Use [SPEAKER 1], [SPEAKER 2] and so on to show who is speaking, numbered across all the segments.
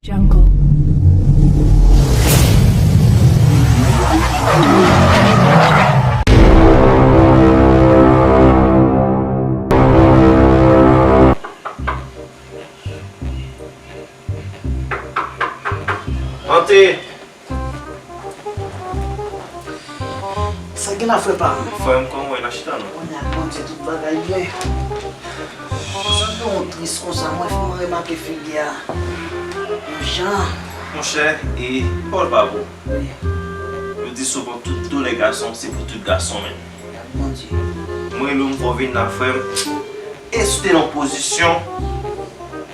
[SPEAKER 1] Jungle.
[SPEAKER 2] Ante,
[SPEAKER 3] Sa gen a fwe pa?
[SPEAKER 2] fèm kon mwen achitan nou.
[SPEAKER 3] On a konti tout bagay bien. San gen on tris kon sa, mwen fwe mwen remake figi a. Yon jan.
[SPEAKER 2] Mon chè, e Paul Babo,
[SPEAKER 3] Oui,
[SPEAKER 2] yo di souvent tous les garçons, c'est pour tout garçon men.
[SPEAKER 3] bon Dieu.
[SPEAKER 2] Mwen loun pou vin nan fèm, e sou te nan posisyon,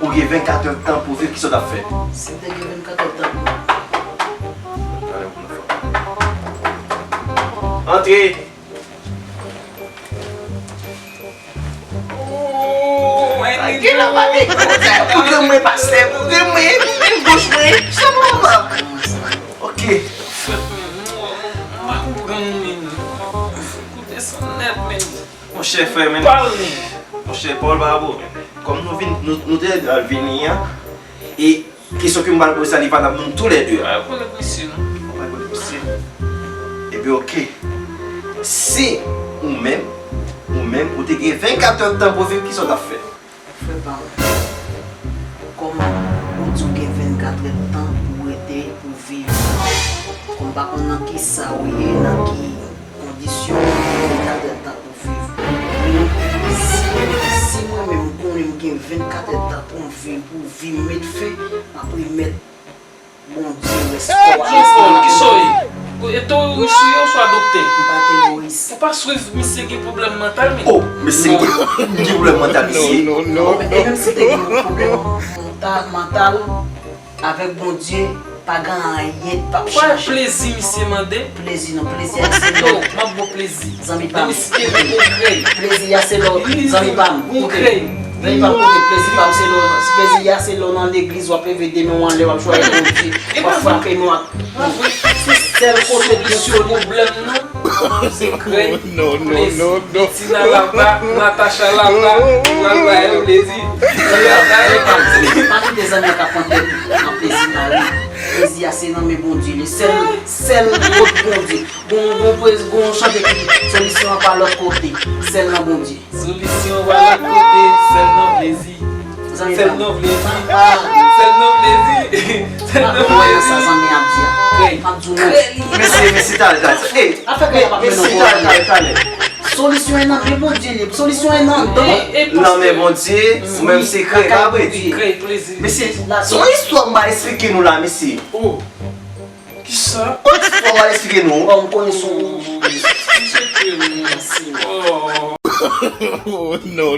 [SPEAKER 2] ou gen 24 heures temps pour ver ki sot a fè.
[SPEAKER 3] Se te gen 24 tan.
[SPEAKER 2] Entre!
[SPEAKER 3] Gen la bade pou gen mwen paste, pou gen mwen gauche mwen. Sa mwen man.
[SPEAKER 2] Ok. Mon chè fè men, mon chè Paul Babo, kom nou te al vini ya, e kisyon ki mbal pou sa li van ap nou tous les deux. E bi ok, si ou men, ou te gen 24 heures temps pour ver ki sot a fè.
[SPEAKER 3] Fwe pa. Koman ou tou gen 24 tan pou ete pou viv. Kon bakon nan ki sa ou ye, nan ki kondisyon 24 tan pou viv. Si mwen men konen gen 24 tan pou viv met fe, apre met bon Dieu restaurant.
[SPEAKER 4] Ki soy? Eto ou si yo sou adopte?
[SPEAKER 3] Mbate Moïse.
[SPEAKER 4] Ou pa suiv mi se gen problem mental men?
[SPEAKER 2] Oh, mais c'est qui problème mental ici?
[SPEAKER 3] Et même si tu as un problème mental, avec bon Dieu, pas gagné, pas
[SPEAKER 4] Kwa
[SPEAKER 3] changer.
[SPEAKER 4] plezi mi se mande?
[SPEAKER 3] Plaisir, non, plaisir, c'est
[SPEAKER 4] Non,
[SPEAKER 3] non.
[SPEAKER 4] ma bo plezi.
[SPEAKER 3] Zami pam.
[SPEAKER 4] Mi si gen mi krey.
[SPEAKER 3] Plaisir, c'est l'eau. Zami pam.
[SPEAKER 4] Ou krey.
[SPEAKER 3] Zami pam, côté plaisir, pam, c'est l'eau. Plaisir, c'est l'eau dans l'église, ou après, vede nous en l'air, ou choisir bon Dieu.
[SPEAKER 4] Et
[SPEAKER 3] Ou
[SPEAKER 4] pas
[SPEAKER 3] frapper nous. C'est le côté de
[SPEAKER 4] Solution problem nan, se krey. Non. Tina lava, Natasha lava, lava el plezi.
[SPEAKER 3] Pas tous les amis qui ont en plaisir dans la vie. Plaisir, c'est dans mes bon Dieu. Celle l'autre bon Dieu. Bon chant de cri. Solution par l'autre côté. Celle dans bon Dieu.
[SPEAKER 4] Solution wala kote, sel nan plezi.
[SPEAKER 3] Zami
[SPEAKER 4] Sel
[SPEAKER 3] pam.
[SPEAKER 4] nan plezi.
[SPEAKER 3] Ah,
[SPEAKER 4] Sel nan plezi. Sel
[SPEAKER 3] pas
[SPEAKER 4] nan
[SPEAKER 3] comment ça,
[SPEAKER 4] plezi.
[SPEAKER 3] zami a dit.
[SPEAKER 4] Krey.
[SPEAKER 3] Pas du tout.
[SPEAKER 2] Mais t'allez. Hey,
[SPEAKER 3] Afin que
[SPEAKER 2] mais
[SPEAKER 3] y a pas de
[SPEAKER 2] t'allez.
[SPEAKER 3] Solution est dans mes bon Dieu. Solution est dans
[SPEAKER 2] Non mais mon Dieu, ou même c'est créé après dit.
[SPEAKER 4] Krey plezi.
[SPEAKER 2] Mais c'est son histoire m'a expliqué nous là, monsieur.
[SPEAKER 4] Oh. Ki sa?
[SPEAKER 2] On va expliquer nous.
[SPEAKER 3] On connaît son.
[SPEAKER 4] Oh.
[SPEAKER 5] No.